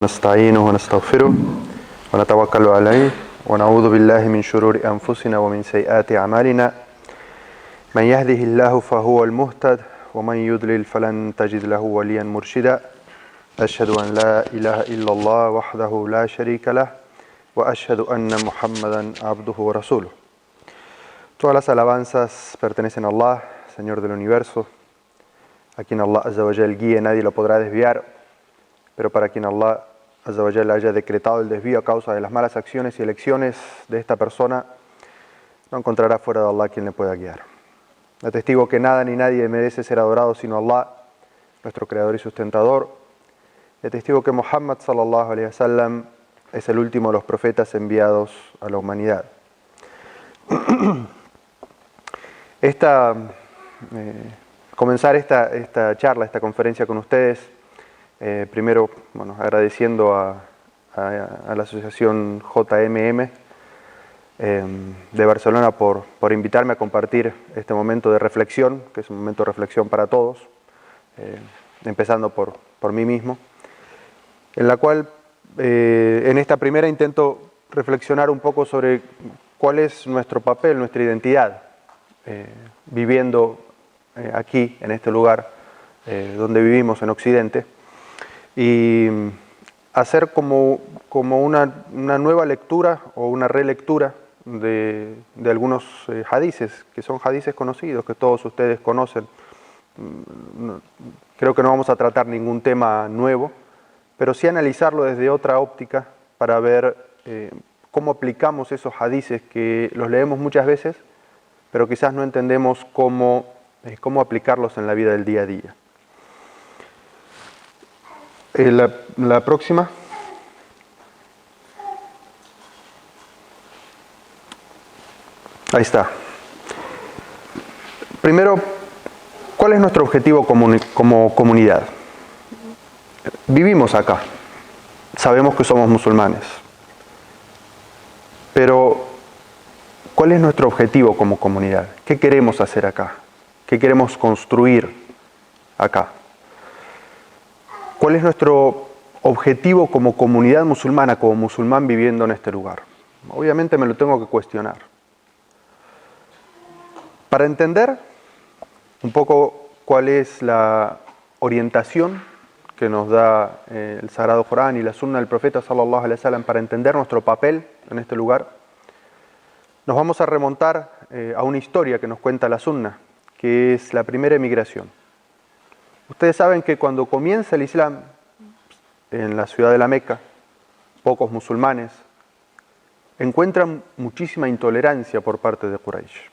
نستعينه ونستغفره ونتوكل عليه ونعوذ بالله من شرور أنفسنا ومن سيئات أعمالنا من يهده الله فهو المهتد ومن يضلل فلن تجد له وليا مرشدا أشهد أن لا إله إلا الله وحده لا شريك له وأشهد أن محمدا عبده ورسوله. Todas las alabanzas pertenecen a Allah, Señor del universo, a quien Allah Azza wa Jal guíe, nadie lo podrá desviar, pero para quien Allah Azza wa Jal haya decretado el desvío a causa de las malas acciones y elecciones de esta persona, no encontrará fuera de Allah quien le pueda guiar. Atestigo que nada ni nadie merece ser adorado sino Allah, nuestro creador y sustentador. Atestigo que Muhammad sallallahu alaihi wasallam es el último de los profetas enviados a la humanidad. Comenzar esta charla, esta conferencia con ustedes, primero agradeciendo a la asociación JMM de Barcelona por invitarme a compartir este momento de reflexión, que es un momento de reflexión para todos, empezando por mí mismo, en la cual en esta primera intento reflexionar un poco sobre cuál es nuestro papel, nuestra identidad, viviendo aquí, en este lugar donde vivimos en Occidente, y hacer como una nueva lectura o una relectura de algunos hadices, que son hadices conocidos, que todos ustedes conocen. Creo que no vamos a tratar ningún tema nuevo, pero sí analizarlo desde otra óptica para ver cómo aplicamos esos hadices que los leemos muchas veces, pero quizás no entendemos cómo aplicarlos en la vida del día a día. La próxima. Ahí está. Primero, ¿cuál es nuestro objetivo como comunidad? Vivimos acá, sabemos que somos musulmanes, pero ¿cuál es nuestro objetivo como comunidad? ¿Qué queremos hacer acá? ¿Qué queremos construir acá? ¿Cuál es nuestro objetivo como comunidad musulmana, como musulmán viviendo en este lugar? Obviamente me lo tengo que cuestionar. Para entender un poco cuál es la orientación que nos da el Sagrado Corán y la Sunna del Profeta sallallahu alaihi wasallam para entender nuestro papel en este lugar, nos vamos a remontar a una historia que nos cuenta la Sunna, que es la primera emigración. Ustedes saben que cuando comienza el Islam en la ciudad de la Meca, pocos musulmanes encuentran muchísima intolerancia por parte de Quraysh.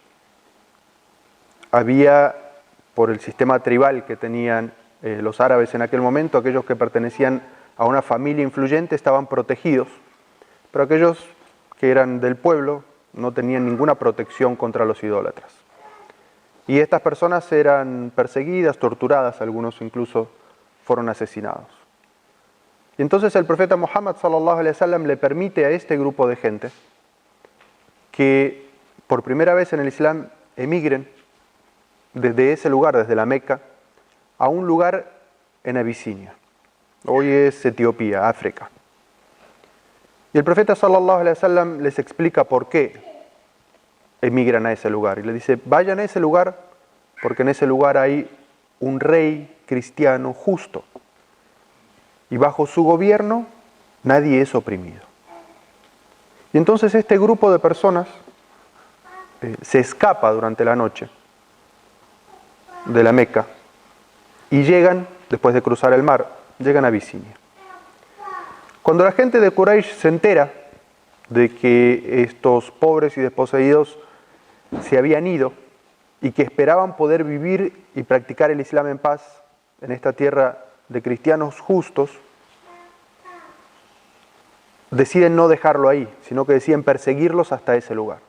Había, por el sistema tribal que tenían los árabes en aquel momento, aquellos que pertenecían a una familia influyente estaban protegidos, pero aquellos que eran del pueblo no tenían ninguna protección contra los idólatras. Y estas personas eran perseguidas, torturadas, algunos incluso fueron asesinados. Y entonces el profeta Muhammad sallallahu alaihi wasallam le permite a este grupo de gente que por primera vez en el Islam emigren desde ese lugar, desde la Meca, a un lugar en Abisinia. Hoy es Etiopía, África. Y el profeta sallallahu alaihi wasallam les explica por qué emigran a ese lugar. Y le dice, vayan a ese lugar porque en ese lugar hay un rey cristiano justo. Y bajo su gobierno nadie es oprimido. Y entonces este grupo de personas se escapa durante la noche de la Meca y llegan, después de cruzar el mar, llegan a Abisinia. Cuando la gente de Quraysh se entera de que estos pobres y desposeídos se habían ido y que esperaban poder vivir y practicar el Islam en paz en esta tierra de cristianos justos, deciden no dejarlo ahí, sino que deciden perseguirlos hasta ese lugar.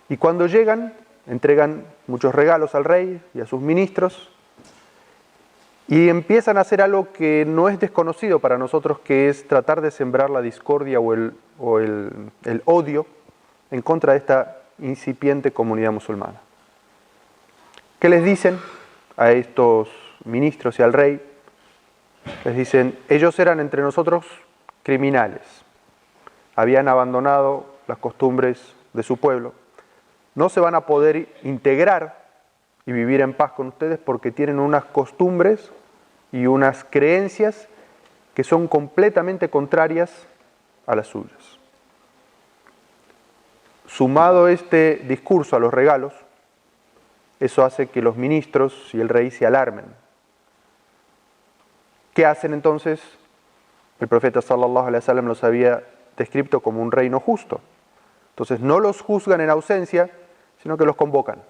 Y cuando llegan, entregan muchos regalos al rey y a sus ministros y empiezan a hacer algo que no es desconocido para nosotros, que es tratar de sembrar la discordia o el odio en contra de esta incipiente comunidad musulmana. ¿Qué les dicen a estos ministros y al rey? Les dicen, ellos eran entre nosotros criminales, habían abandonado las costumbres de su pueblo, no se van a poder integrar y vivir en paz con ustedes porque tienen unas costumbres y unas creencias que son completamente contrarias a las suyas. Sumado este discurso a los regalos, eso hace que los ministros y el rey se alarmen. ¿Qué hacen entonces? El profeta sallallahu alaihi wasallam los había descrito como un reino justo. Entonces no los juzgan en ausencia, sino que los convocan.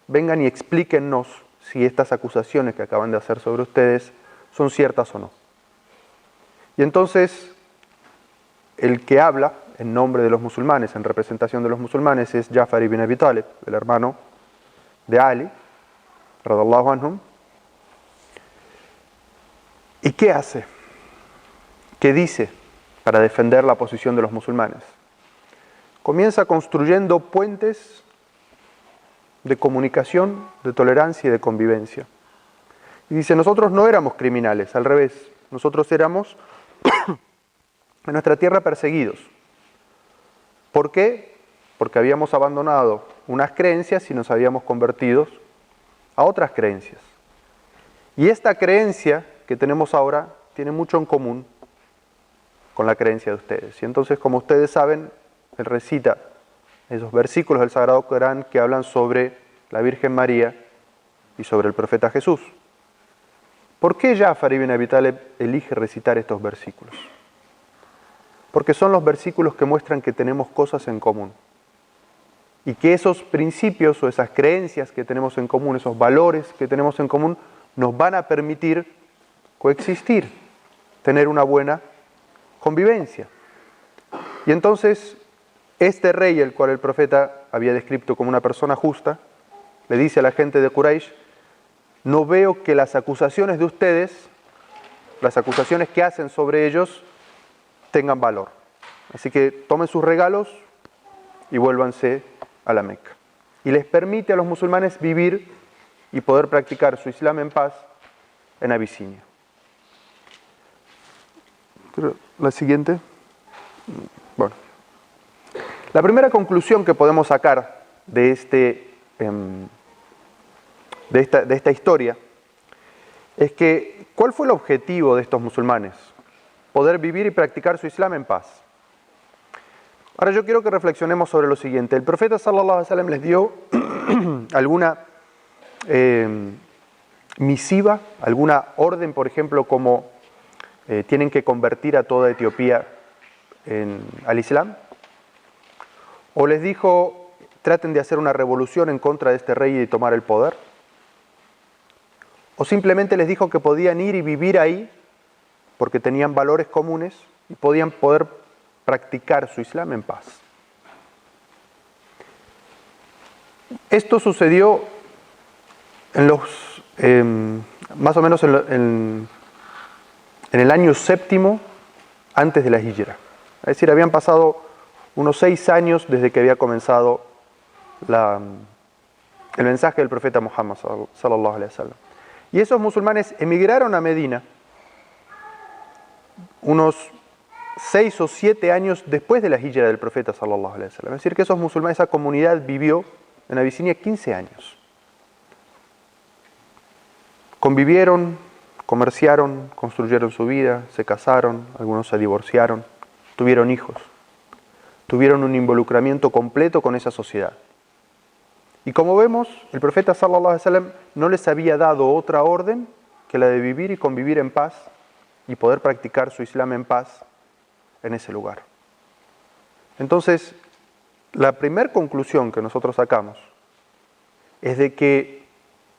Vengan y explíquennos si estas acusaciones que acaban de hacer sobre ustedes son ciertas o no. Y entonces el que habla en nombre de los musulmanes, en representación de los musulmanes, es Ja'far ibn Abi Talib, el hermano de Ali, radallahu anhum. ¿Y qué hace? ¿Qué dice para defender la posición de los musulmanes? Comienza construyendo puentes de comunicación, de tolerancia y de convivencia. Y dice, nosotros no éramos criminales, al revés, nosotros éramos en nuestra tierra perseguidos. ¿Por qué? Porque habíamos abandonado unas creencias y nos habíamos convertido a otras creencias. Y esta creencia que tenemos ahora tiene mucho en común con la creencia de ustedes. Y entonces, como ustedes saben, él recita esos versículos del Sagrado Corán que hablan sobre la Virgen María y sobre el profeta Jesús. ¿Por qué Ja'far ibn Abi Talib elige recitar estos versículos? Porque son los versículos que muestran que tenemos cosas en común. Y que esos principios o esas creencias que tenemos en común, esos valores que tenemos en común, nos van a permitir coexistir, tener una buena convivencia. Y entonces, este rey, el cual el profeta había descrito como una persona justa, le dice a la gente de Quraysh, no veo que las acusaciones de ustedes, las acusaciones que hacen sobre ellos, tengan valor. Así que tomen sus regalos y vuélvanse a la Meca. Y les permite a los musulmanes vivir y poder practicar su Islam en paz en Abisinia. La siguiente. Bueno. La primera conclusión que podemos sacar de esta historia es que, ¿cuál fue el objetivo de estos musulmanes? Poder vivir y practicar su Islam en paz. Ahora yo quiero que reflexionemos sobre lo siguiente. El profeta sallallahu alaihi wasallam les dio alguna misiva, alguna orden, por ejemplo, como tienen que convertir a toda Etiopía al Islam. O les dijo, traten de hacer una revolución en contra de este rey y tomar el poder. O simplemente les dijo que podían ir y vivir ahí porque tenían valores comunes y podían poder practicar su Islam en paz. Esto sucedió más o menos en el año 7 antes de la Hijra. Es decir, habían pasado unos 6 años desde que había comenzado el mensaje del profeta Muhammad sallallahu alaihi wasallam. Y esos musulmanes emigraron a Medina unos 6 o 7 años después de la hijra del profeta sallallahu alaihi wasallam. Es decir, que esos musulmanes, esa comunidad vivió en Abisinia 15 años. Convivieron, comerciaron, construyeron su vida, se casaron, algunos se divorciaron, tuvieron hijos, tuvieron un involucramiento completo con esa sociedad. Y como vemos, el profeta sallallahu alaihi wasallam no les había dado otra orden que la de vivir y convivir en paz y poder practicar su Islam en paz en ese lugar. Entonces, la primera conclusión que nosotros sacamos es de que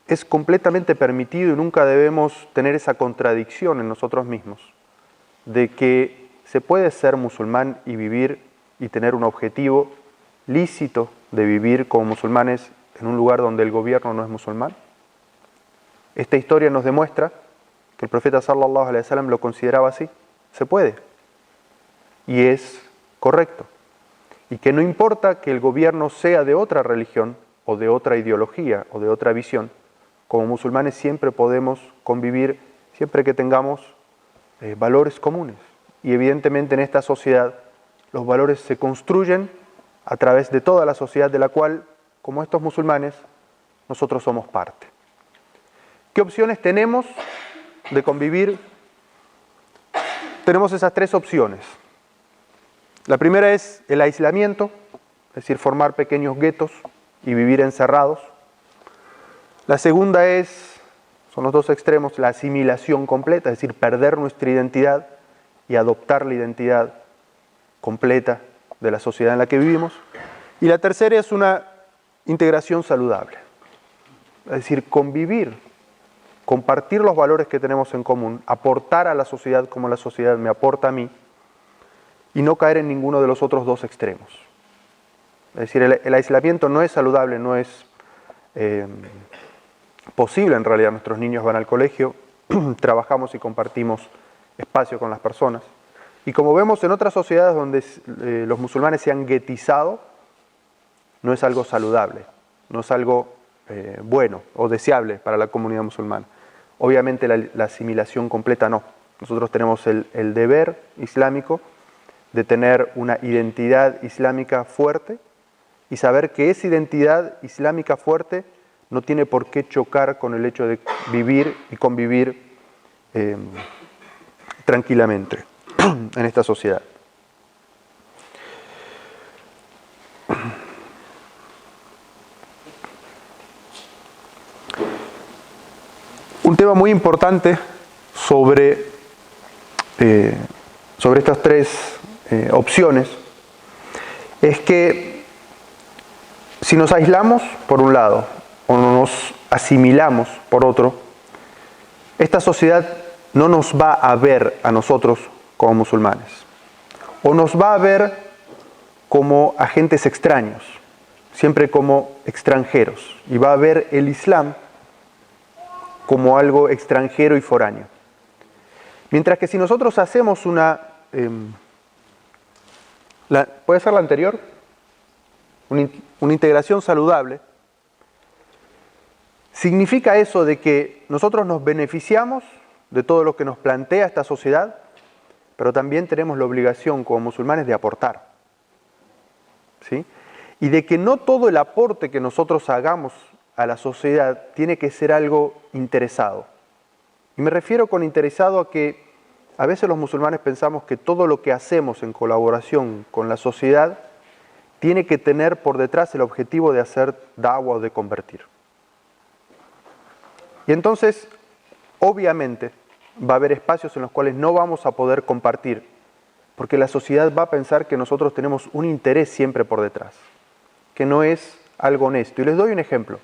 es completamente permitido y nunca debemos tener esa contradicción en nosotros mismos, de que se puede ser musulmán y vivir y tener un objetivo lícito de vivir como musulmanes en un lugar donde el gobierno no es musulmán. Esta historia nos demuestra que el profeta sallallahu alaihi wasallam lo consideraba así. Se puede. Y es correcto. Y que no importa que el gobierno sea de otra religión o de otra ideología o de otra visión, como musulmanes siempre podemos convivir siempre que tengamos valores comunes. Y evidentemente en esta sociedad los valores se construyen a través de toda la sociedad de la cual, como estos musulmanes, nosotros somos parte. ¿Qué opciones tenemos de convivir? Tenemos esas tres opciones. La primera es el aislamiento, es decir, formar pequeños guetos y vivir encerrados. La segunda son los dos extremos, la asimilación completa, es decir, perder nuestra identidad y adoptar la identidad completa de la sociedad en la que vivimos. Y la tercera es una integración saludable, es decir, convivir, compartir los valores que tenemos en común, aportar a la sociedad como la sociedad me aporta a mí y no caer en ninguno de los otros dos extremos. Es decir, el aislamiento no es saludable, no es posible en realidad. Nuestros niños van al colegio, trabajamos y compartimos espacio con las personas. Y como vemos en otras sociedades donde los musulmanes se han guetizado, no es algo saludable, no es algo bueno o deseable para la comunidad musulmana. Obviamente la asimilación completa no. Nosotros tenemos el deber islámico de tener una identidad islámica fuerte y saber que esa identidad islámica fuerte no tiene por qué chocar con el hecho de vivir y convivir tranquilamente en esta sociedad. Un tema muy importante sobre estas tres opciones es que si nos aislamos por un lado o nos asimilamos por otro, esta sociedad no nos va a ver a nosotros como musulmanes, o nos va a ver como agentes extraños, siempre como extranjeros, y va a ver el Islam como algo extranjero y foráneo. Mientras que si nosotros hacemos ¿puede ser la anterior? Una integración saludable, significa eso de que nosotros nos beneficiamos de todo lo que nos plantea esta sociedad, pero también tenemos la obligación como musulmanes de aportar, ¿sí? Y de que no todo el aporte que nosotros hagamos a la sociedad tiene que ser algo interesado. Y me refiero con interesado a que a veces los musulmanes pensamos que todo lo que hacemos en colaboración con la sociedad tiene que tener por detrás el objetivo de hacer da'wah o de convertir. Y entonces, obviamente, va a haber espacios en los cuales no vamos a poder compartir, porque la sociedad va a pensar que nosotros tenemos un interés siempre por detrás, que no es algo honesto. Y les doy un ejemplo.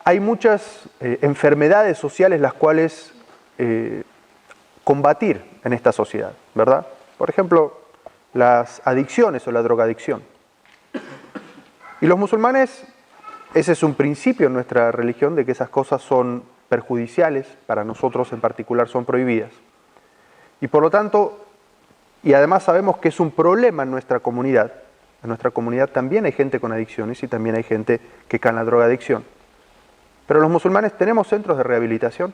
Hay muchas enfermedades sociales las cuales combatir en esta sociedad, ¿verdad? Por ejemplo, las adicciones o la drogadicción. Y los musulmanes, ese es un principio en nuestra religión de que esas cosas son perjudiciales, para nosotros en particular son prohibidas. Y por lo tanto, y además sabemos que es un problema en nuestra comunidad también hay gente con adicciones y también hay gente que cae en la drogadicción. Pero los musulmanes tenemos centros de rehabilitación.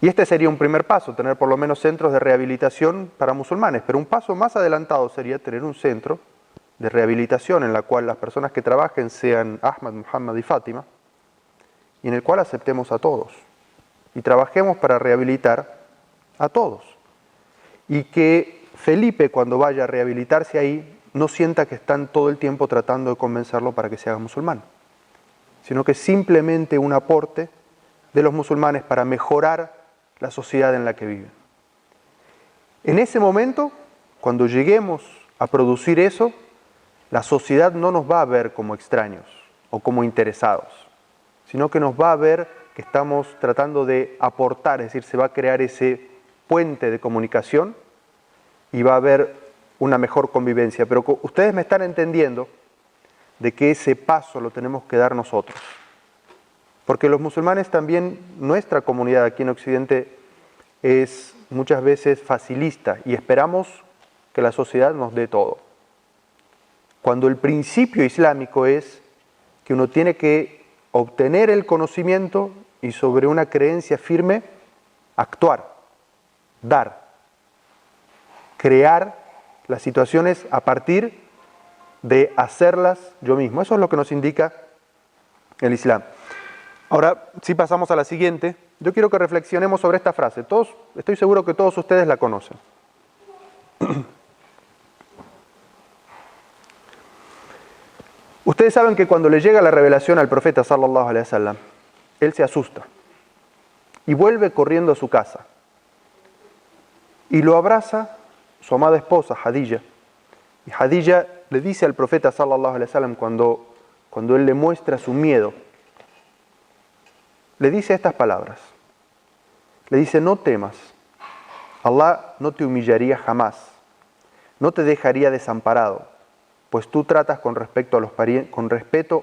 Y este sería un primer paso, tener por lo menos centros de rehabilitación para musulmanes. Pero un paso más adelantado sería tener un centro de rehabilitación en la cual las personas que trabajen sean Ahmad, Muhammad y Fátima, y en el cual aceptemos a todos. Y trabajemos para rehabilitar a todos. Y que Felipe, cuando vaya a rehabilitarse ahí, no sienta que están todo el tiempo tratando de convencerlo para que se haga musulmán, sino que simplemente un aporte de los musulmanes para mejorar la sociedad en la que viven. En ese momento, cuando lleguemos a producir eso, la sociedad no nos va a ver como extraños o como interesados, sino que nos va a ver que estamos tratando de aportar, es decir, se va a crear ese puente de comunicación y va a haber una mejor convivencia. Pero ustedes me están entendiendo de que ese paso lo tenemos que dar nosotros. Porque los musulmanes también, nuestra comunidad aquí en Occidente es muchas veces facilista y esperamos que la sociedad nos dé todo. Cuando el principio islámico es que uno tiene que obtener el conocimiento y sobre una creencia firme actuar, dar, crear las situaciones a partir de hacerlas yo mismo. Eso es lo que nos indica el Islam. Ahora, si pasamos a la siguiente, yo quiero que reflexionemos sobre esta frase. Estoy seguro que todos ustedes la conocen. Ustedes saben que cuando le llega la revelación al profeta sallallahu alaihi wasallam, él se asusta y vuelve corriendo a su casa y lo abraza su amada esposa Hadilla. Y Hadilla le dice al profeta sallallahu alaihi wasallam cuando él le muestra su miedo, le dice estas palabras. Le dice: no temas, Allah no te humillaría jamás, no te dejaría desamparado, pues tú tratas con respeto a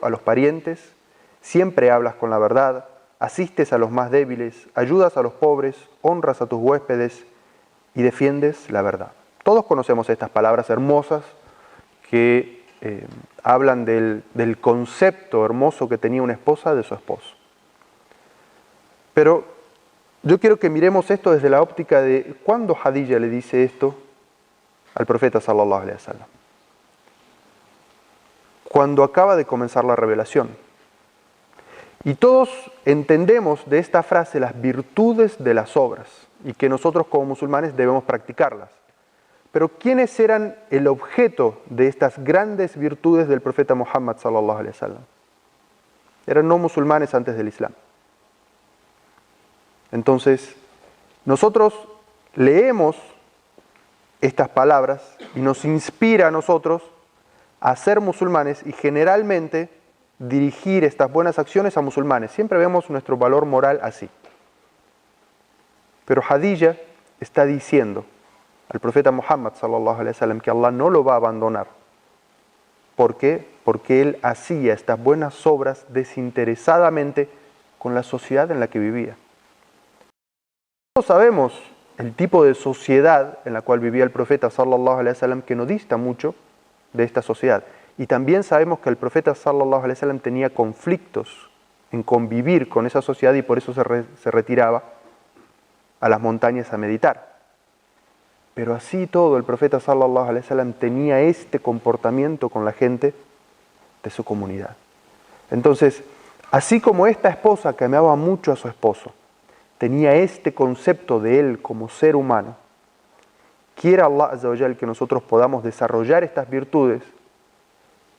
los parientes, siempre hablas con la verdad, asistes a los más débiles, ayudas a los pobres, honras a tus huéspedes y defiendes la verdad. Todos conocemos estas palabras hermosas que hablan del concepto hermoso que tenía una esposa de su esposo. Pero yo quiero que miremos esto desde la óptica de cuándo Hadilla le dice esto al profeta sallallahu alaihi wasallam. Cuando acaba de comenzar la revelación. Y todos entendemos de esta frase las virtudes de las obras y que nosotros como musulmanes debemos practicarlas. Pero ¿quiénes eran el objeto de estas grandes virtudes del profeta Muhammad sallallahu alaihi wasallam? Eran no musulmanes antes del Islam. Entonces, nosotros leemos estas palabras y nos inspira a nosotros a ser musulmanes y generalmente dirigir estas buenas acciones a musulmanes. Siempre vemos nuestro valor moral así. Pero Hadilla está diciendo al profeta Muhammad sallallahu alaihi wasallam que Allah no lo va a abandonar. ¿Por qué? Porque él hacía estas buenas obras desinteresadamente con la sociedad en la que vivía. Todos sabemos el tipo de sociedad en la cual vivía el profeta sallallahu alaihi wasallam, que no dista mucho de esta sociedad. Y también sabemos que el profeta sallallahu alaihi wasallam tenía conflictos en convivir con esa sociedad y por eso se retiraba a las montañas a meditar. Pero así todo, el profeta sallallahu alaihi wasallam tenía este comportamiento con la gente de su comunidad. Entonces, así como esta esposa que amaba mucho a su esposo, tenía este concepto de él como ser humano, quiera Allah Azza wa Jal que nosotros podamos desarrollar estas virtudes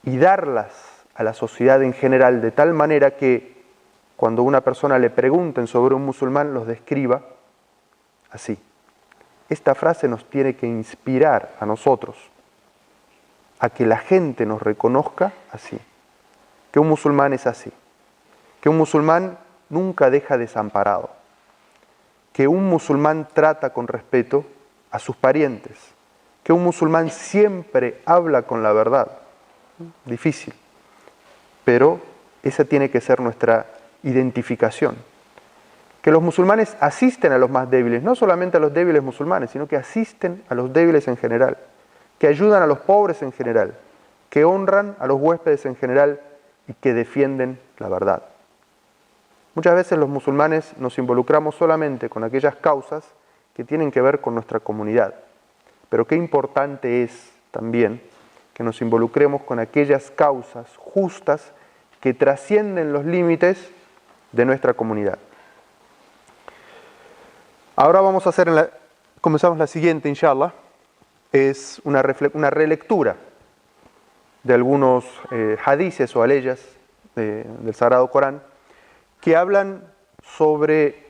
y darlas a la sociedad en general de tal manera que cuando una persona le pregunten sobre un musulmán los describa así. Esta frase nos tiene que inspirar a nosotros a que la gente nos reconozca así, que un musulmán es así, que un musulmán nunca deja desamparado, que un musulmán trata con respeto a sus parientes, que un musulmán siempre habla con la verdad. Difícil, pero esa tiene que ser nuestra identificación. Que los musulmanes asisten a los más débiles, no solamente a los débiles musulmanes, sino que asisten a los débiles en general, que ayudan a los pobres en general, que honran a los huéspedes en general y que defienden la verdad. Muchas veces los musulmanes nos involucramos solamente con aquellas causas que tienen que ver con nuestra comunidad. Pero qué importante es también que nos involucremos con aquellas causas justas que trascienden los límites de nuestra comunidad. Ahora vamos a comenzamos la siguiente, inshallah, es una relectura de algunos hadices o aleyas del Sagrado Corán que hablan sobre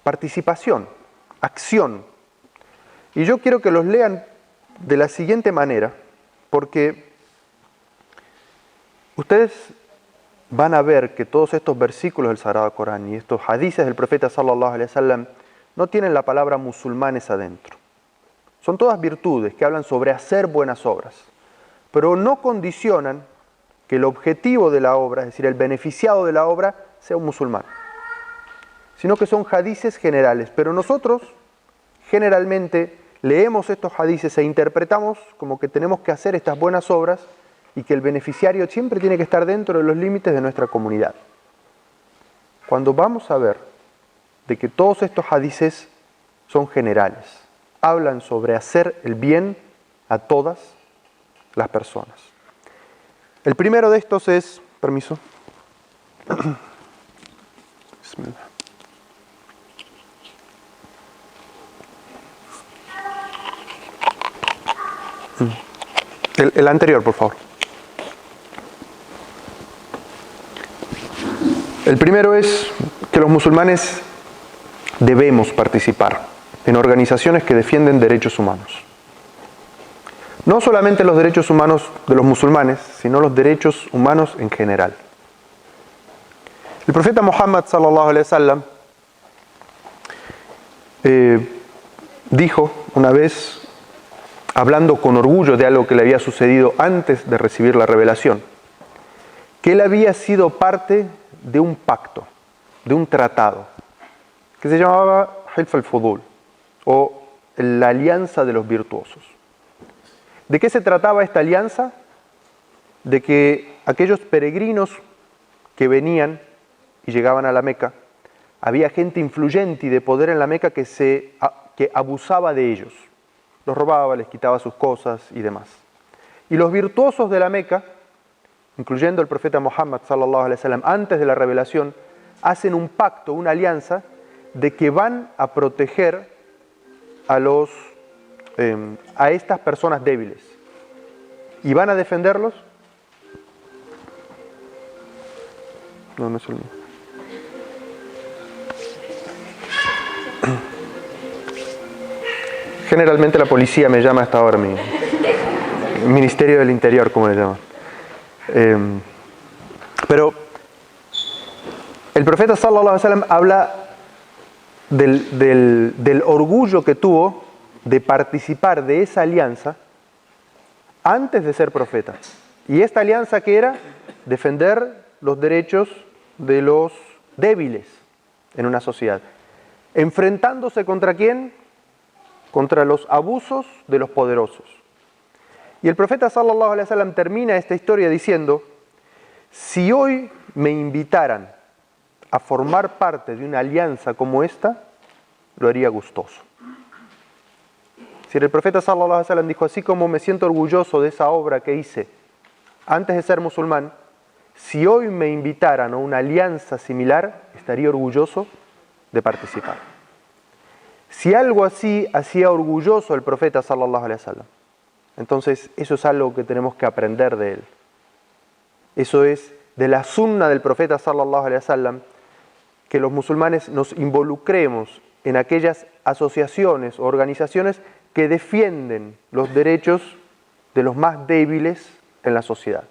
participación, acción. Y yo quiero que los lean de la siguiente manera, porque ustedes van a ver que todos estos versículos del Sagrado Corán y estos hadices del profeta sallallahu alaihi wasallam no tienen la palabra musulmanes adentro. Son todas virtudes que hablan sobre hacer buenas obras, pero no condicionan que el objetivo de la obra, es decir, el beneficiado de la obra, sea un musulmán, sino que son hadices generales. Pero nosotros generalmente leemos estos hadices e interpretamos como que tenemos que hacer estas buenas obras y que el beneficiario siempre tiene que estar dentro de los límites de nuestra comunidad. Cuando vamos a ver de que todos estos hadices son generales. Hablan sobre hacer el bien a todas las personas. El primero de estos es, permiso. El anterior, por favor. El primero es que los musulmanes debemos participar en organizaciones que defienden derechos humanos. No solamente los derechos humanos de los musulmanes, sino los derechos humanos en general. El profeta Muhammad sallallahu alaihi wasallam dijo una vez, hablando con orgullo de algo que le había sucedido antes de recibir la revelación, que él había sido parte de un pacto, de un tratado, que se llamaba Hilf al-Fudul, o la alianza de los virtuosos. ¿De qué se trataba esta alianza? De que aquellos peregrinos que venían y llegaban a la Meca, había gente influyente y de poder en la Meca que abusaba de ellos. Los robaba, les quitaba sus cosas y demás. Y los virtuosos de la Meca, incluyendo el profeta Muhammad sallallahu alaihi wasallam, antes de la revelación, hacen un pacto, una alianza, de que van a proteger a estas personas débiles. ¿Y van a defenderlos? No es el mío. Generalmente la policía me llama a esta hora, mi Ministerio del Interior, como le llaman. Pero el profeta sallallahu alaihi wasallam habla del orgullo que tuvo de participar de esa alianza antes de ser profeta. Y esta alianza, ¿qué era? Defender los derechos de los débiles en una sociedad. ¿Enfrentándose contra quién? Contra los abusos de los poderosos. Y el profeta sallallahu alaihi wasallam termina esta historia diciendo: si hoy me invitaran a formar parte de una alianza como esta, lo haría gustoso. Si el profeta sallallahu alaihi wasallam dijo: así como me siento orgulloso de esa obra que hice antes de ser musulmán, si hoy me invitaran a una alianza similar, estaría orgulloso de participar. Si algo así hacía orgulloso el profeta sallallahu alaihi wasallam, entonces eso es algo que tenemos que aprender de él. Eso es de la sunna del profeta sallallahu alaihi wasallam, que los musulmanes nos involucremos en aquellas asociaciones o organizaciones que defienden los derechos de los más débiles en la sociedad.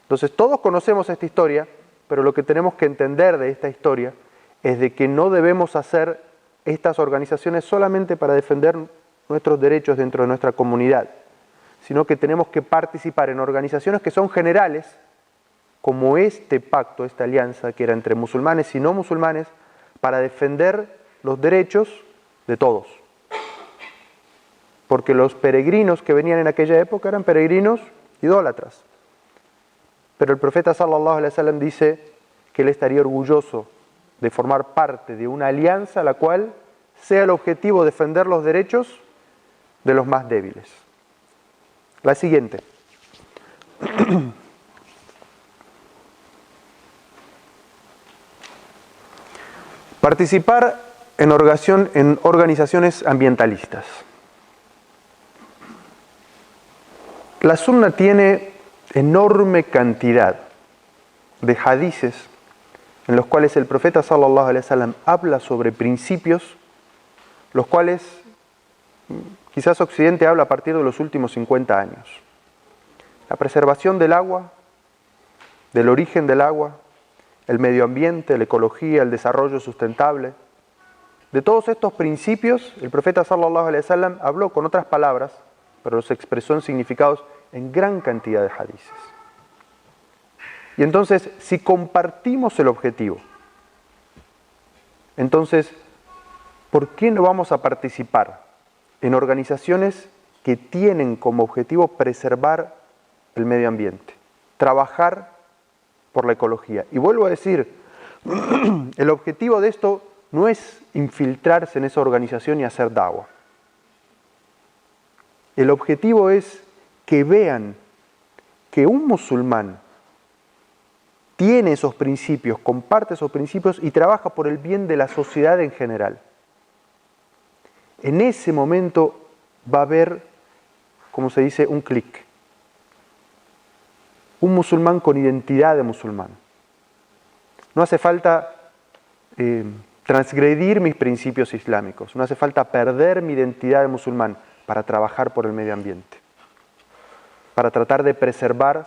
Entonces todos conocemos esta historia, pero lo que tenemos que entender de esta historia es de que no debemos hacer estas organizaciones solamente para defender nuestros derechos dentro de nuestra comunidad, sino que tenemos que participar en organizaciones que son generales, como este pacto, esta alianza que era entre musulmanes y no musulmanes, para defender los derechos de todos. Porque los peregrinos que venían en aquella época eran peregrinos idólatras. Pero el profeta sallallahu alaihi wasallam dice que él estaría orgulloso de formar parte de una alianza a la cual sea el objetivo defender los derechos de los más débiles. La siguiente. Participar en organizaciones ambientalistas. La sunna tiene enorme cantidad de hadices en los cuales el profeta sallallahu alaihi wasallam habla sobre principios, los cuales quizás Occidente habla a partir de los últimos 50 años. La preservación del agua, del origen del agua, el medio ambiente, la ecología, el desarrollo sustentable. De todos estos principios, el profeta sallallahu alaihi wasallam habló con otras palabras, pero los expresó en significados en gran cantidad de hadices. Y entonces, si compartimos el objetivo, entonces, ¿por qué no vamos a participar en organizaciones que tienen como objetivo preservar el medio ambiente, trabajar por la ecología? Y vuelvo a decir, el objetivo de esto no es infiltrarse en esa organización y hacer da'wah. El objetivo es que vean que un musulmán tiene esos principios, comparte esos principios y trabaja por el bien de la sociedad en general. En ese momento va a haber, como se dice, un clic. Un musulmán con identidad de musulmán. No hace falta transgredir mis principios islámicos, no hace falta perder mi identidad de musulmán para trabajar por el medio ambiente, para tratar de preservar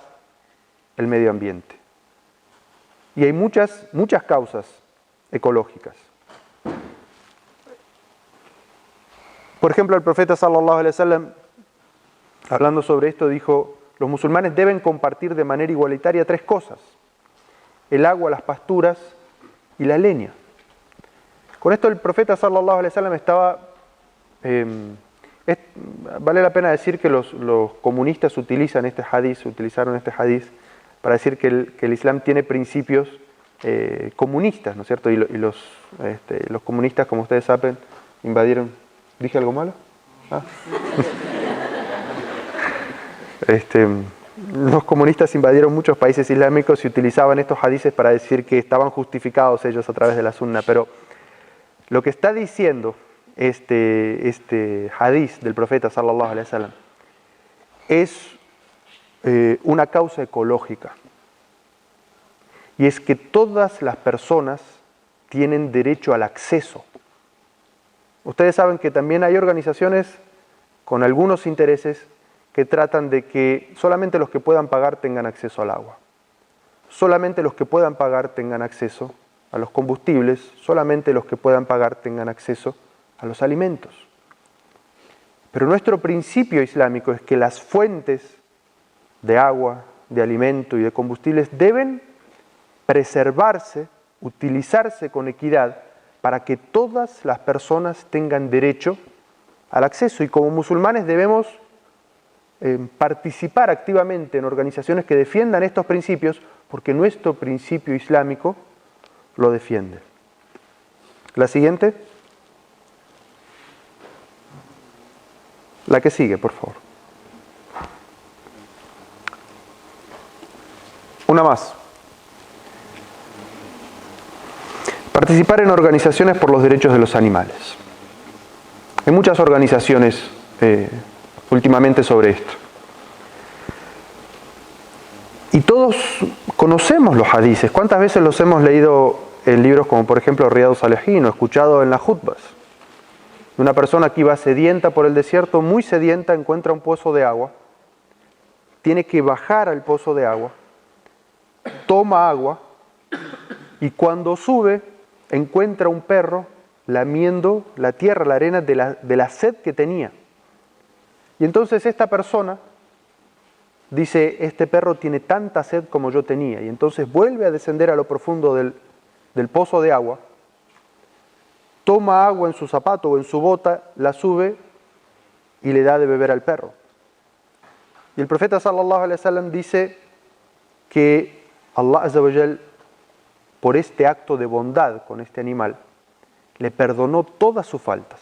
el medio ambiente. Y hay muchas causas ecológicas. Por ejemplo, el profeta sallallahu alaihi wasallam, hablando sobre esto, dijo: los musulmanes deben compartir de manera igualitaria 3 cosas: el agua, las pasturas y la leña. Con esto el profeta sallallahu alaihi wasallam estaba... vale la pena decir que los comunistas utilizaron este hadiz para decir que el Islam tiene principios comunistas, ¿no es cierto? Y los comunistas, como ustedes saben, invadieron... ¿Dije algo malo? ¿Ah? Los comunistas invadieron muchos países islámicos y utilizaban estos hadices para decir que estaban justificados ellos a través de la sunna, pero lo que está diciendo este hadiz del profeta sallallahu alaihi wasallam es una causa ecológica, y es que todas las personas tienen derecho al acceso. Ustedes saben que también hay organizaciones con algunos intereses que tratan de que solamente los que puedan pagar tengan acceso al agua, solamente los que puedan pagar tengan acceso a los combustibles, solamente los que puedan pagar tengan acceso a los alimentos. Pero nuestro principio islámico es que las fuentes de agua, de alimento y de combustibles deben preservarse, utilizarse con equidad para que todas las personas tengan derecho al acceso. Y como musulmanes debemos participar activamente en organizaciones que defiendan estos principios, porque nuestro principio islámico lo defiende. La siguiente. La que sigue, por favor. Una más. Participar en organizaciones por los derechos de los animales. Hay muchas organizaciones últimamente sobre esto. Y todos conocemos los hadices. ¿Cuántas veces los hemos leído en libros como por ejemplo Riyadus Salihin o escuchado en las jutbas? Una persona que iba sedienta por el desierto, muy sedienta, encuentra un pozo de agua, tiene que bajar al pozo de agua, toma agua y cuando sube encuentra un perro lamiendo la tierra, la arena de la sed que tenía. Y entonces esta persona dice: este perro tiene tanta sed como yo tenía. Y entonces vuelve a descender a lo profundo del pozo de agua, toma agua en su zapato o en su bota, la sube y le da de beber al perro. Y el profeta sallallahu alaihi wasallam dice que Allah azza wa jal, por este acto de bondad con este animal, le perdonó todas sus faltas.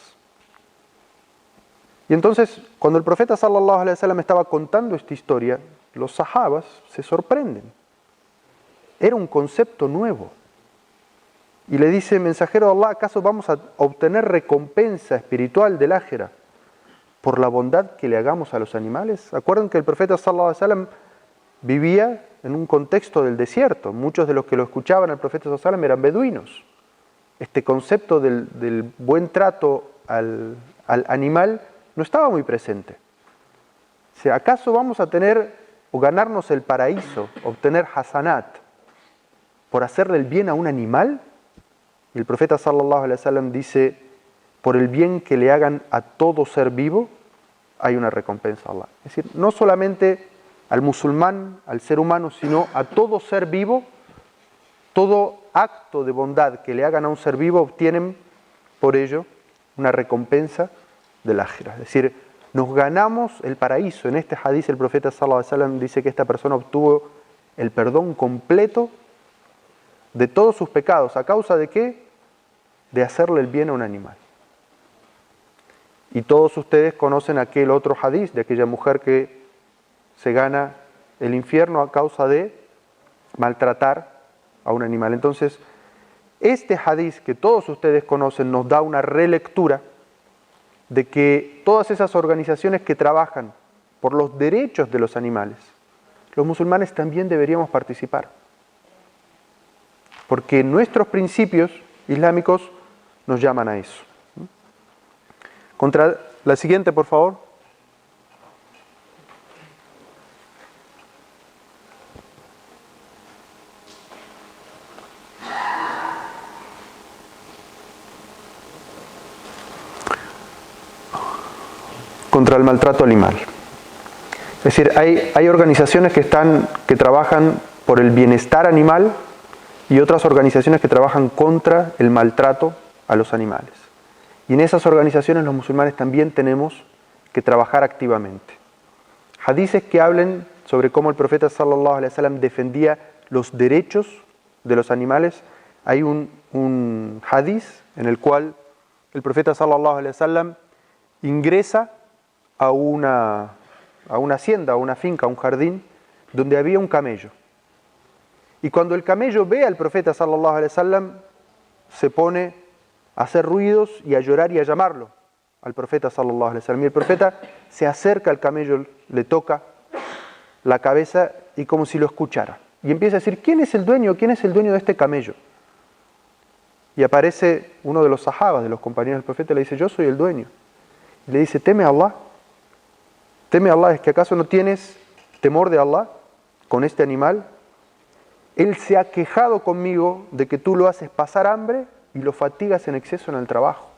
Y entonces, cuando el profeta sallallahu alaihi wasallam estaba contando esta historia, los sahabas se sorprenden. Era un concepto nuevo. Y le dice: mensajero de Allah, ¿acaso vamos a obtener recompensa espiritual del ájera por la bondad que le hagamos a los animales? Acuerden que el profeta sallallahu alaihi wasallam vivía en un contexto del desierto. Muchos de los que lo escuchaban al profeta sallallahu alaihi wasallam eran beduinos. Este concepto del buen trato al animal no estaba muy presente. O sea, ¿acaso vamos a tener o ganarnos el paraíso, obtener hasanat, por hacerle el bien a un animal? Y el profeta sallallahu alaihi wasallam dice: por el bien que le hagan a todo ser vivo, hay una recompensa a Allah. Es decir, no solamente al musulmán, al ser humano, sino a todo ser vivo, todo acto de bondad que le hagan a un ser vivo, obtienen por ello una recompensa del ájira. Es decir, nos ganamos el paraíso. En este hadiz el profeta sallallahu alaihi wasallam dice que esta persona obtuvo el perdón completo de todos sus pecados. ¿A causa de qué? de hacerle el bien a un animal. Y todos ustedes conocen aquel otro hadiz de aquella mujer que se gana el infierno a causa de maltratar a un animal. Entonces, este hadiz que todos ustedes conocen nos da una relectura de que todas esas organizaciones que trabajan por los derechos de los animales, los musulmanes también deberíamos participar. Porque nuestros principios islámicos nos llaman a eso. Contra la siguiente, por favor. Contra el maltrato animal. Es decir, hay organizaciones que trabajan por el bienestar animal y otras organizaciones que trabajan contra el maltrato a los animales. Y en esas organizaciones los musulmanes también tenemos que trabajar activamente. Hadices que hablen sobre cómo el profeta sallallahu alaihi wasallam defendía los derechos de los animales. Hay un hadiz en el cual el profeta sallallahu alaihi wasallam ingresa a una hacienda, a una finca, a un jardín, donde había un camello. Y cuando el camello ve al profeta sallallahu alaihi wasallam, se pone a hacer ruidos y a llorar y a llamarlo al profeta sallallahu alaihi wasallam. Y el profeta se acerca al camello, le toca la cabeza y como si lo escuchara. Y empieza a decir, ¿quién es el dueño? ¿Quién es el dueño de este camello? Y aparece uno de los sahabas, de los compañeros del profeta, y le dice, yo soy el dueño. Y le dice, teme a Allah. Teme a Allah, ¿es que acaso no tienes temor de Allah con este animal? Él se ha quejado conmigo de que tú lo haces pasar hambre y lo fatigas en exceso en el trabajo.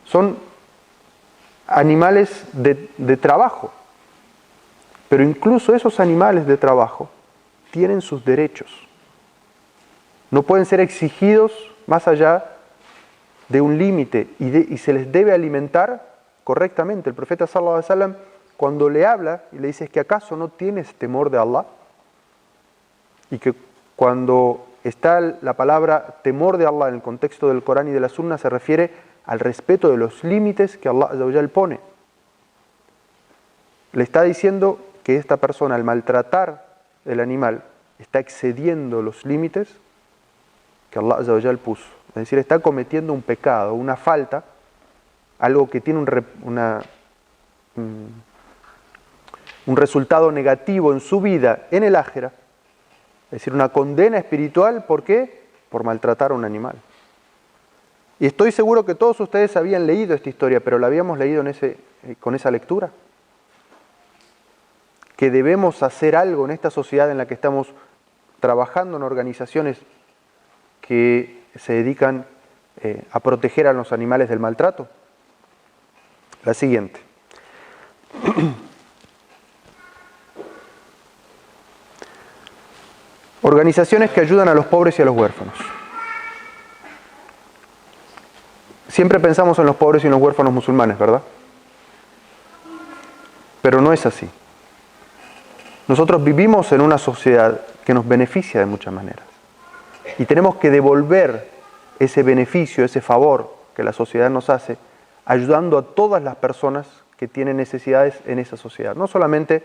Son animales de trabajo, pero incluso esos animales de trabajo tienen sus derechos. No pueden ser exigidos más allá de un límite y se les debe alimentar correctamente. El profeta sallallahu alaihi wasallam, cuando le habla y le dice, ¿es que acaso no tienes temor de Allah? Y que cuando está la palabra temor de Allah en el contexto del Corán y de la Sunna se refiere al respeto de los límites que Allah azza wa jalla pone. Le está diciendo que esta persona, al maltratar el animal, está excediendo los límites que Allah azza wa jalla puso. Es decir, está cometiendo un pecado, una falta, algo que tiene un resultado negativo en su vida, en el ájera, es decir, una condena espiritual. ¿Por qué? Por maltratar a un animal. Y estoy seguro que todos ustedes habían leído esta historia, pero la habíamos leído con esa lectura. Que debemos hacer algo en esta sociedad en la que estamos trabajando en organizaciones que se dedican a proteger a los animales del maltrato. La siguiente. Organizaciones que ayudan a los pobres y a los huérfanos. Siempre pensamos en los pobres y en los huérfanos musulmanes, ¿verdad? Pero no es así. Nosotros vivimos en una sociedad que nos beneficia de muchas maneras. Y tenemos que devolver ese beneficio, ese favor que la sociedad nos hace, ayudando a todas las personas que tienen necesidades en esa sociedad, no solamente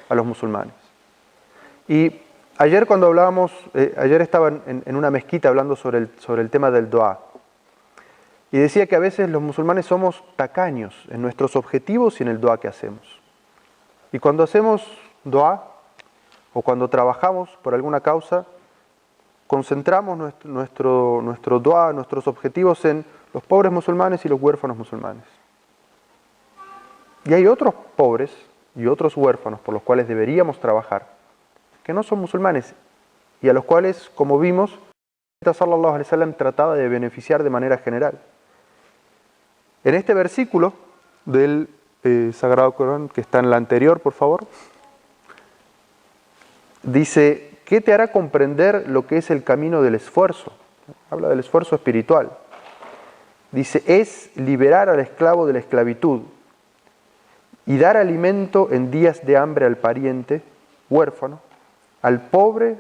a los musulmanes. Y ayer cuando hablábamos, ayer estaba en una mezquita hablando sobre el tema del dua, y decía que a veces los musulmanes somos tacaños en nuestros objetivos y en el dua que hacemos. Y cuando hacemos dua, o cuando trabajamos por alguna causa, concentramos nuestro dua, nuestros objetivos en los pobres musulmanes y los huérfanos musulmanes. Y hay otros pobres y otros huérfanos por los cuales deberíamos trabajar, que no son musulmanes, y a los cuales, como vimos, el profeta sallallahu alaihi wasallam trataba de beneficiar de manera general. En este versículo del Sagrado Corán, que está en la anterior, por favor, dice, ¿qué te hará comprender lo que es el camino del esfuerzo? Habla del esfuerzo espiritual. Dice, es liberar al esclavo de la esclavitud y dar alimento en días de hambre al pariente huérfano, al pobre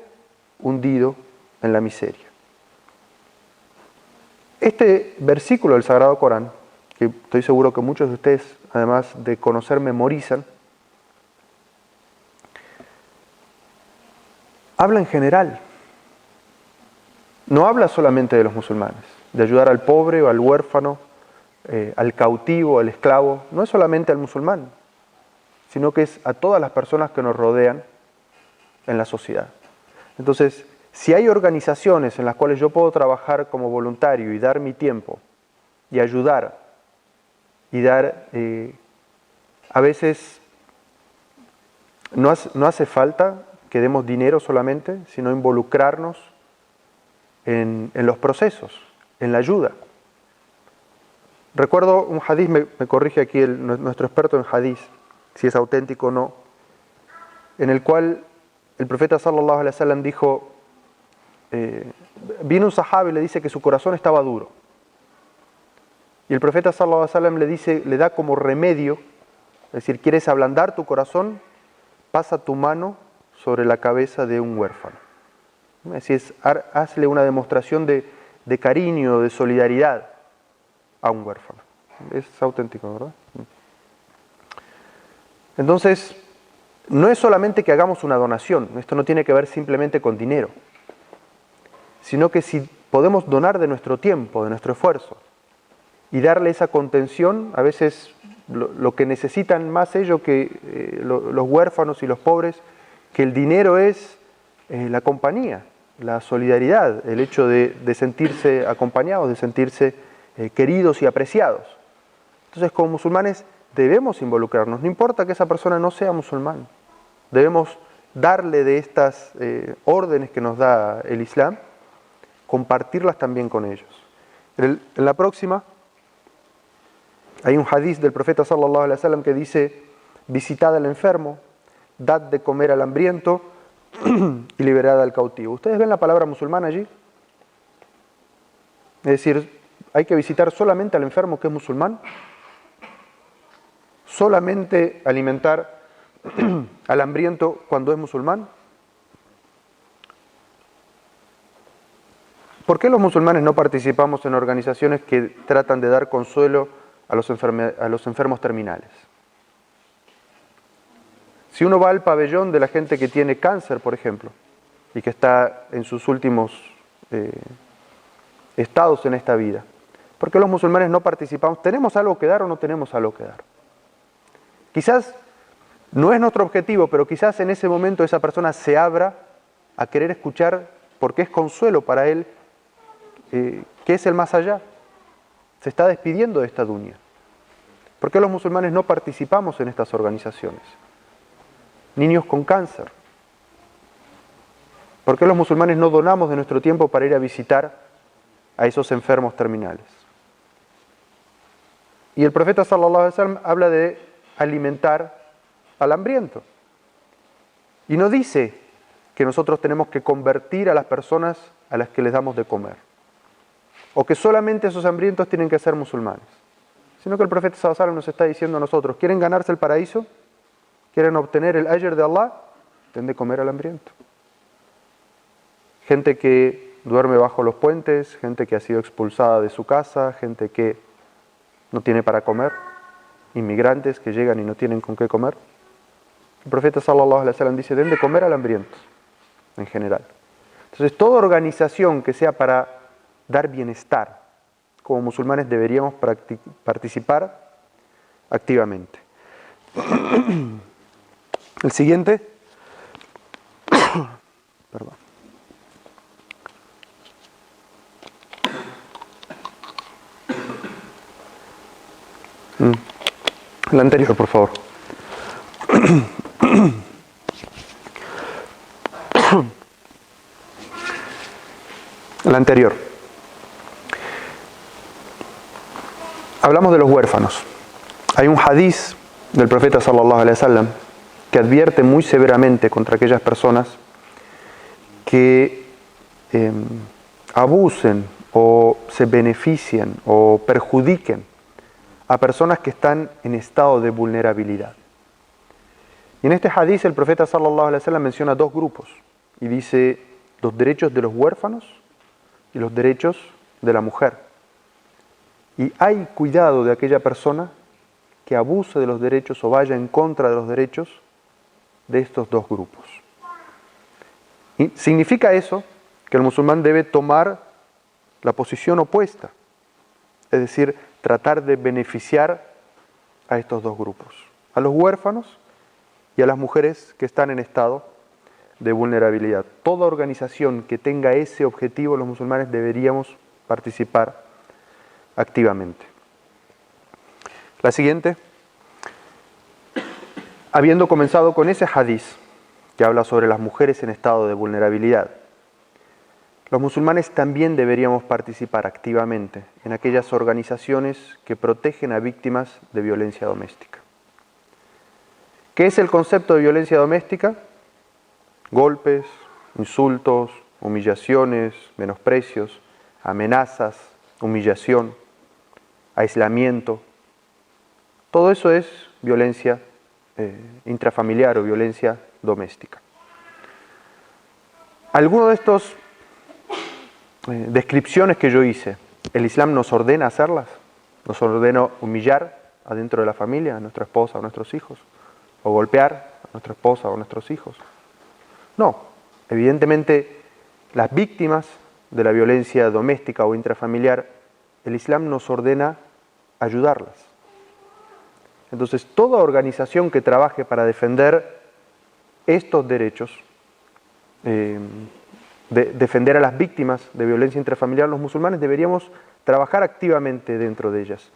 hundido en la miseria. Este versículo del Sagrado Corán, que estoy seguro que muchos de ustedes, además de conocer, memorizan, habla en general. No habla solamente de los musulmanes, de ayudar al pobre o al huérfano, al cautivo, al esclavo. No es solamente al musulmán, sino que es a todas las personas que nos rodean en la sociedad. Entonces, si hay organizaciones en las cuales yo puedo trabajar como voluntario y dar mi tiempo y ayudar y dar, a veces no hace falta que demos dinero solamente, sino involucrarnos en los procesos, en la ayuda. Recuerdo un hadiz, me corrige aquí nuestro experto en hadiz, si es auténtico o no, en el cual el profeta sallallahu alaihi wasallam dijo, vino un sahabi y le dice que su corazón estaba duro. Y el profeta sallallahu alaihi wasallam le dice, le da como remedio, es decir, ¿quieres ablandar tu corazón? Pasa tu mano sobre la cabeza de un huérfano. Es decir, hazle una demostración de cariño, de solidaridad a un huérfano. Es auténtico, ¿verdad? Entonces, no es solamente que hagamos una donación, esto no tiene que ver simplemente con dinero, sino que si podemos donar de nuestro tiempo, de nuestro esfuerzo, y darle esa contención, a veces lo que necesitan más ellos que los huérfanos y los pobres, que el dinero es la compañía, la solidaridad, el hecho de sentirse acompañados, de sentirse queridos y apreciados. Entonces, como musulmanes debemos involucrarnos, no importa que esa persona no sea musulmán, debemos darle de estas órdenes que nos da el Islam, compartirlas también con ellos. En la próxima hay un hadiz del profeta sallallahu alaihi wasallam que dice, visitad al enfermo, dad de comer al hambriento y liberad al cautivo. ¿Ustedes ven la palabra musulmán allí? Es decir, hay que visitar solamente al enfermo que es musulmán, solamente alimentar al hambriento cuando es musulmán. ¿Por qué los musulmanes no participamos en organizaciones que tratan de dar consuelo a los enfermos terminales? Si uno va al pabellón de la gente que tiene cáncer, por ejemplo, y que está en sus últimos estados en esta vida, ¿por qué los musulmanes no participamos? ¿Tenemos algo que dar o no tenemos algo que dar? Quizás no es nuestro objetivo, pero quizás en ese momento esa persona se abra a querer escuchar, porque es consuelo para él, que es el más allá. Se está despidiendo de esta dunya. ¿Por qué los musulmanes no participamos en estas organizaciones? Niños con cáncer. ¿Por qué los musulmanes no donamos de nuestro tiempo para ir a visitar a esos enfermos terminales? Y el profeta sallallahu alaihi wasallam habla de alimentar al hambriento. Y no dice que nosotros tenemos que convertir a las personas a las que les damos de comer, o que solamente esos hambrientos tienen que ser musulmanes, sino que el profeta sallallahu alaihi wasallam nos está diciendo a nosotros, ¿quieren ganarse el paraíso? ¿Quieren obtener el ajr de Allah? Tienen de comer al hambriento. Gente que duerme bajo los puentes, gente que ha sido expulsada de su casa, gente que no tiene para comer, inmigrantes que llegan y no tienen con qué comer. El profeta sallallahu alaihi wasallam dice, den de comer al hambriento, en general. Entonces, toda organización que sea para dar bienestar, como musulmanes deberíamos participar activamente. El siguiente, perdón. El anterior, por favor. El anterior. Hablamos de los huérfanos. Hay un hadiz del profeta sallallahu alaihi wasallam que advierte muy severamente contra aquellas personas que abusen o se beneficien o perjudiquen a personas que están en estado de vulnerabilidad. Y en este hadiz el profeta sallallahu alaihi wasallam menciona dos grupos y dice los derechos de los huérfanos y los derechos de la mujer. Y hay cuidado de aquella persona que abuse de los derechos o vaya en contra de los derechos de estos dos grupos. ¿Y significa eso que el musulmán debe tomar la posición opuesta? Es decir, tratar de beneficiar a estos dos grupos, a los huérfanos y a las mujeres que están en estado de vulnerabilidad. Toda organización que tenga ese objetivo, los musulmanes deberíamos participar activamente. La siguiente. Habiendo comenzado con ese hadiz que habla sobre las mujeres en estado de vulnerabilidad, los musulmanes también deberíamos participar activamente en aquellas organizaciones que protegen a víctimas de violencia doméstica. ¿Qué es el concepto de violencia doméstica? Golpes, insultos, humillaciones, menosprecios, amenazas, humillación, aislamiento. Todo eso es violencia intrafamiliar o violencia doméstica. Alguno de estos descripciones que yo hice, ¿el Islam nos ordena hacerlas? ¿Nos ordena humillar adentro de la familia, a nuestra esposa o a nuestros hijos? ¿O golpear a nuestra esposa o a nuestros hijos? No, evidentemente las víctimas de la violencia doméstica o intrafamiliar, el Islam nos ordena ayudarlas. Entonces, toda organización que trabaje para defender estos derechos, defender a las víctimas de violencia intrafamiliar, los musulmanes deberíamos trabajar activamente dentro de ellas,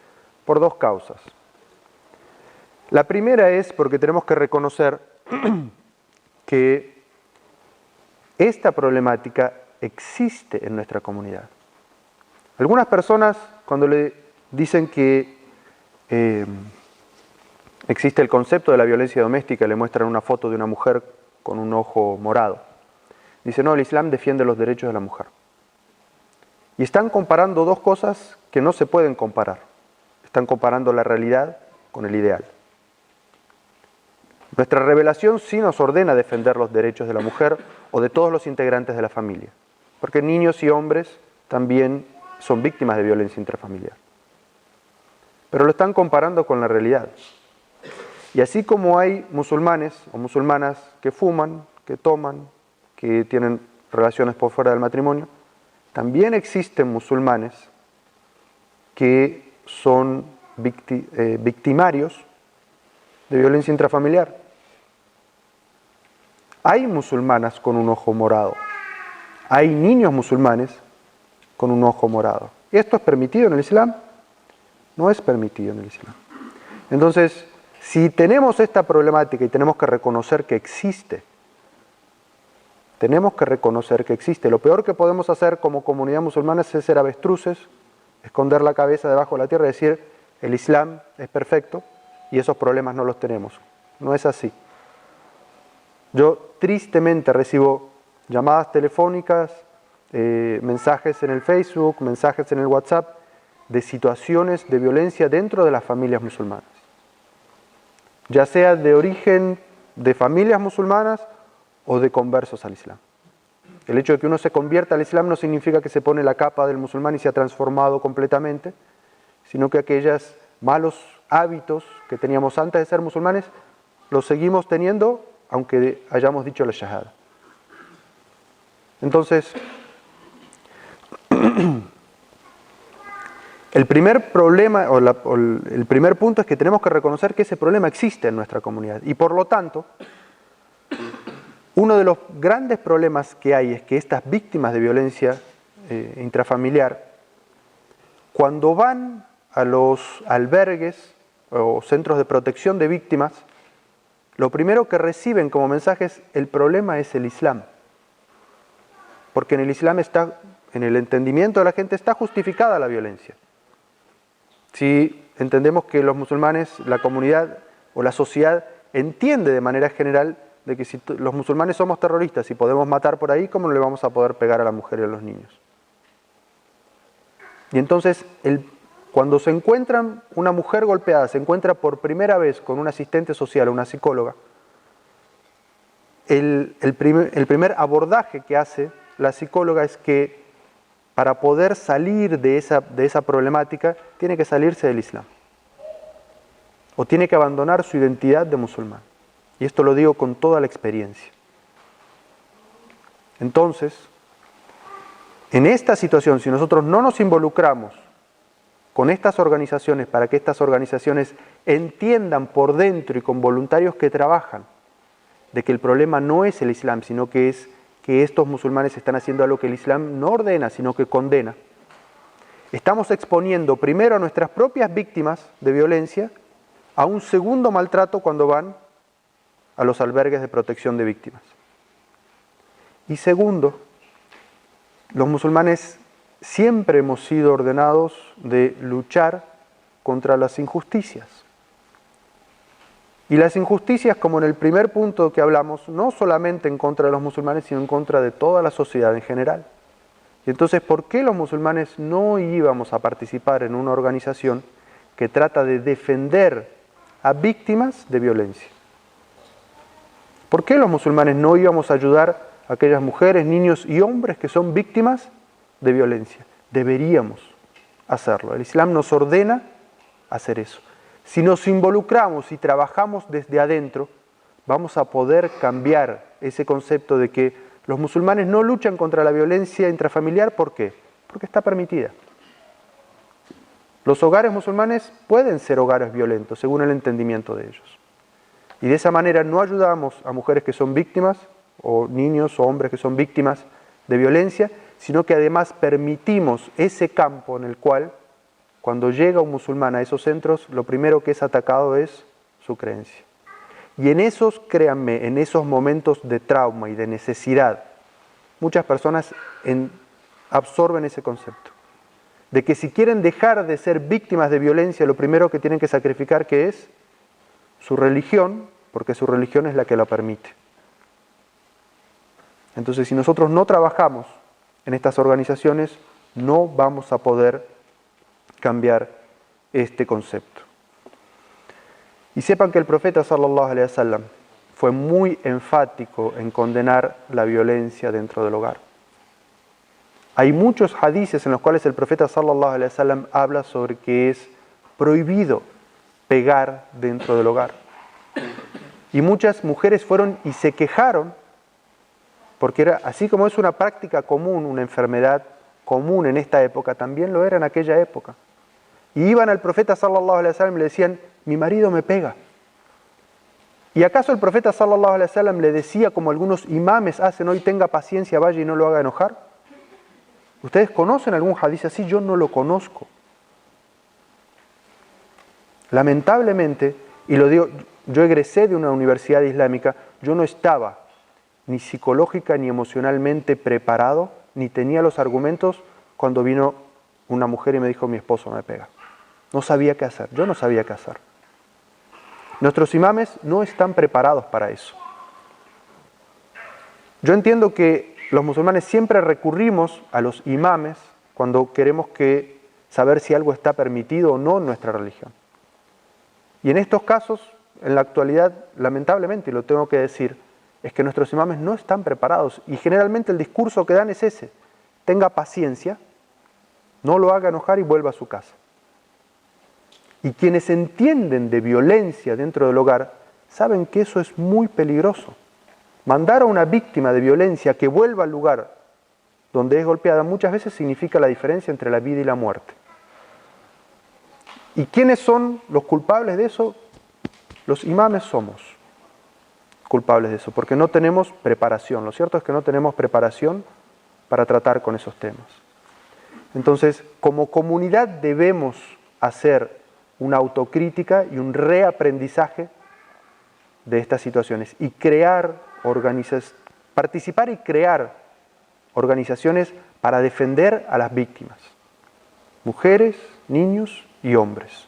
por dos causas. La primera es porque tenemos que reconocer que esta problemática existe en nuestra comunidad. Algunas personas, cuando le dicen que existe el concepto de la violencia doméstica, le muestran una foto de una mujer con un ojo morado. Dice, no, el Islam defiende los derechos de la mujer. Y están comparando dos cosas que no se pueden comparar. Están comparando la realidad con el ideal. Nuestra revelación sí nos ordena defender los derechos de la mujer o de todos los integrantes de la familia, porque niños y hombres también son víctimas de violencia intrafamiliar. Pero lo están comparando con la realidad. Y así como hay musulmanes o musulmanas que fuman, que toman, que tienen relaciones por fuera del matrimonio, también existen musulmanes que son victimarios de violencia intrafamiliar. Hay musulmanas con un ojo morado, hay niños musulmanes con un ojo morado. ¿Esto es permitido en el Islam? No es permitido en el Islam. Entonces, si tenemos esta problemática y tenemos que reconocer que existe, lo peor que podemos hacer como comunidad musulmana es ser avestruces, esconder la cabeza debajo de la tierra y decir, el Islam es perfecto y esos problemas no los tenemos. No es así. Yo tristemente recibo llamadas telefónicas, mensajes en el Facebook, mensajes en el WhatsApp, de situaciones de violencia dentro de las familias musulmanas. Ya sea de origen de familias musulmanas o de conversos al Islam. El hecho de que uno se convierta al Islam no significa que se pone la capa del musulmán y se ha transformado completamente, sino que aquellos malos hábitos que teníamos antes de ser musulmanes los seguimos teniendo aunque hayamos dicho la shahada. Entonces, el primer problema el primer punto es que tenemos que reconocer que ese problema existe en nuestra comunidad y por lo tanto uno de los grandes problemas que hay es que estas víctimas de violencia intrafamiliar, cuando van a los albergues o centros de protección de víctimas, lo primero que reciben como mensaje es: el problema es el Islam. Porque en el Islam está, en el entendimiento de la gente, está justificada la violencia. Si entendemos que los musulmanes, la comunidad o la sociedad entiende de manera general de que si los musulmanes somos terroristas y podemos matar por ahí, ¿cómo no le vamos a poder pegar a la mujer y a los niños? Y entonces, cuando se encuentran una mujer golpeada, se encuentra por primera vez con un asistente social o una psicóloga, el primer abordaje que hace la psicóloga es que para poder salir de esa problemática, tiene que salirse del Islam. O tiene que abandonar su identidad de musulmán. Y esto lo digo con toda la experiencia. Entonces, en esta situación, si nosotros no nos involucramos con estas organizaciones para que estas organizaciones entiendan por dentro y con voluntarios que trabajan de que el problema no es el Islam, sino que es que estos musulmanes están haciendo algo que el Islam no ordena, sino que condena. Estamos exponiendo primero a nuestras propias víctimas de violencia a un segundo maltrato cuando van a los albergues de protección de víctimas. Y segundo, los musulmanes siempre hemos sido ordenados de luchar contra las injusticias. Y las injusticias, como en el primer punto que hablamos, no solamente en contra de los musulmanes, sino en contra de toda la sociedad en general. Y entonces, ¿por qué los musulmanes no íbamos a participar en una organización que trata de defender a víctimas de violencia? ¿Por qué los musulmanes no íbamos a ayudar a aquellas mujeres, niños y hombres que son víctimas de violencia? Deberíamos hacerlo. El Islam nos ordena hacer eso. Si nos involucramos y trabajamos desde adentro, vamos a poder cambiar ese concepto de que los musulmanes no luchan contra la violencia intrafamiliar. ¿Por qué? Porque está permitida. Los hogares musulmanes pueden ser hogares violentos, según el entendimiento de ellos. Y de esa manera no ayudamos a mujeres que son víctimas, o niños o hombres que son víctimas de violencia, sino que además permitimos ese campo en el cual, cuando llega un musulmán a esos centros, lo primero que es atacado es su creencia. Y en esos, créanme, en esos momentos de trauma y de necesidad, muchas personas absorben ese concepto. De que si quieren dejar de ser víctimas de violencia, lo primero que tienen que sacrificar, ¿qué es? Su religión, porque su religión es la que lo permite. Entonces, si nosotros no trabajamos en estas organizaciones, no vamos a poder cambiar este concepto. Y sepan que el profeta sallallahu alaihi wasallam fue muy enfático en condenar la violencia dentro del hogar. Hay muchos hadices en los cuales el profeta sallallahu alaihi wasallam habla sobre que es prohibido pegar dentro del hogar. Y muchas mujeres fueron y se quejaron porque era, así como es una práctica común, una enfermedad común en esta época, también lo era en aquella época. Y iban al profeta sallallahu alaihi wasallam y le decían, mi marido me pega. ¿Y acaso el profeta sallallahu alaihi wasallam le decía, como algunos imames hacen hoy, tenga paciencia, vaya y no lo haga enojar? ¿Ustedes conocen algún hadiz así? Yo no lo conozco. Lamentablemente, y lo digo, yo egresé de una universidad islámica, yo no estaba ni psicológica ni emocionalmente preparado, ni tenía los argumentos cuando vino una mujer y me dijo, mi esposo me pega. No sabía qué hacer, yo no sabía qué hacer. Nuestros imames no están preparados para eso. Yo entiendo que los musulmanes siempre recurrimos a los imames cuando queremos saber si algo está permitido o no en nuestra religión. Y en estos casos, en la actualidad, lamentablemente, y lo tengo que decir, es que nuestros imames no están preparados y generalmente el discurso que dan es ese: tenga paciencia, no lo haga enojar y vuelva a su casa. Y quienes entienden de violencia dentro del hogar saben que eso es muy peligroso. Mandar a una víctima de violencia que vuelva al lugar donde es golpeada muchas veces significa la diferencia entre la vida y la muerte. ¿Y quiénes son los culpables de eso? Los imames somos culpables de eso, porque no tenemos preparación. Lo cierto es que no tenemos preparación para tratar con esos temas. Entonces, como comunidad debemos hacer una autocrítica y un reaprendizaje de estas situaciones y participar y crear organizaciones para defender a las víctimas, mujeres, niños y hombres,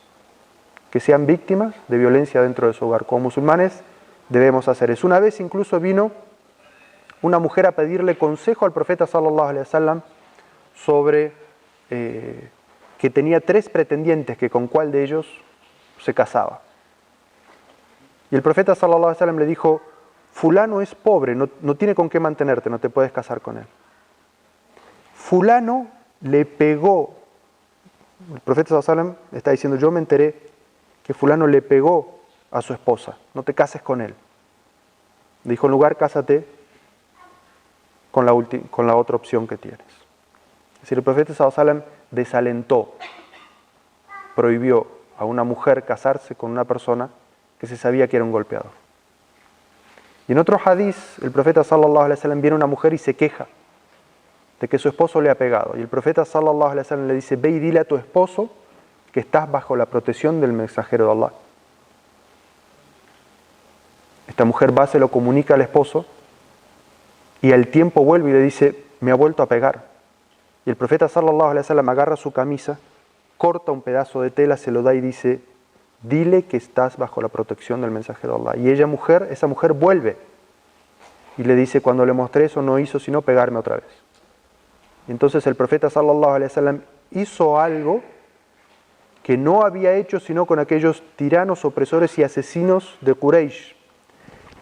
que sean víctimas de violencia dentro de su hogar. Como musulmanes debemos hacer eso. Una vez incluso vino una mujer a pedirle consejo al profeta sallallahu alaihi wasallam sobre que tenía 3 pretendientes, que con cuál de ellos se casaba. Y el profeta sallallahu alaihi wasallam le dijo, fulano es pobre, no tiene con qué mantenerte, no te puedes casar con él. Fulano le pegó, el profeta sallallahu alaihi wasallam está diciendo, yo me enteré que fulano le pegó a su esposa, no te cases con él. Le dijo, en lugar, cásate con la otra opción que tienes. Es decir, el profeta sallallahu alaihi wasallam desalentó, prohibió a una mujer casarse con una persona que se sabía que era un golpeador. Y en otro hadiz, el profeta sallallahu alaihi wasallam viene una mujer y se queja de que su esposo le ha pegado. Y el profeta sallallahu alaihi wasallam le dice, ve y dile a tu esposo que estás bajo la protección del mensajero de Allah. Esta mujer va, se lo comunica al esposo y al tiempo vuelve y le dice, me ha vuelto a pegar. Y el profeta sallallahu alaihi wasallam agarra su camisa, corta un pedazo de tela, se lo da y dice, dile que estás bajo la protección del mensajero de Allah. Y esa mujer vuelve y le dice, cuando le mostré eso no hizo sino pegarme otra vez. Y entonces el profeta sallallahu alaihi wasallam hizo algo que no había hecho sino con aquellos tiranos, opresores y asesinos de Quraysh.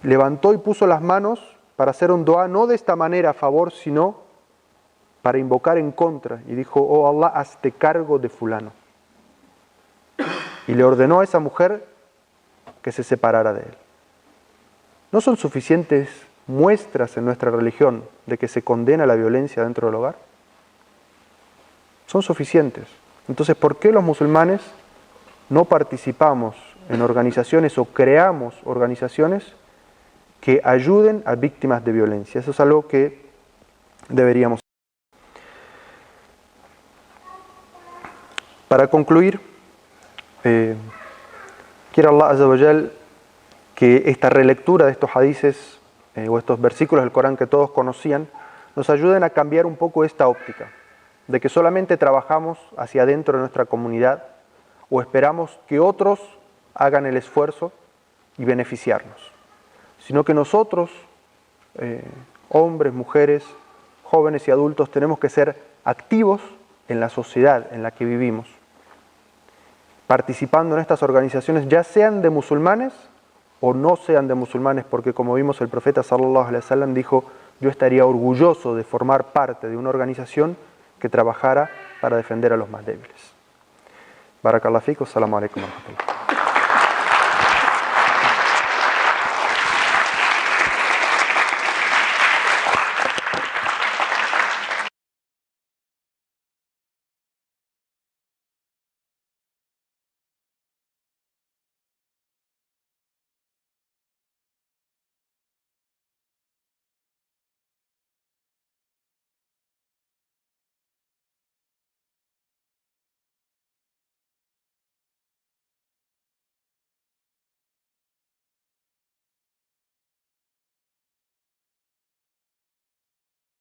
Levantó y puso las manos para hacer un dua, no de esta manera a favor, sino para invocar en contra. Y dijo, oh Allah, hazte cargo de fulano. Y le ordenó a esa mujer que se separara de él. ¿No son suficientes muestras en nuestra religión de que se condena la violencia dentro del hogar? Son suficientes. Entonces, ¿por qué los musulmanes no participamos en organizaciones o creamos organizaciones que ayuden a víctimas de violencia? Eso es algo que deberíamos hacer. Para concluir, quiero Allah Azza wa Jal que esta relectura de estos hadices o estos versículos del Corán que todos conocían nos ayuden a cambiar un poco esta óptica de que solamente trabajamos hacia adentro de nuestra comunidad o esperamos que otros hagan el esfuerzo y beneficiarnos, sino que nosotros, hombres, mujeres, jóvenes y adultos, tenemos que ser activos en la sociedad en la que vivimos, participando en estas organizaciones, ya sean de musulmanes o no sean de musulmanes, porque como vimos el profeta sallallahu alaihi wasallam dijo, yo estaría orgulloso de formar parte de una organización que trabajara para defender a los más débiles. Barakallahu fikum, assalamu alaikum wa rahmatullah.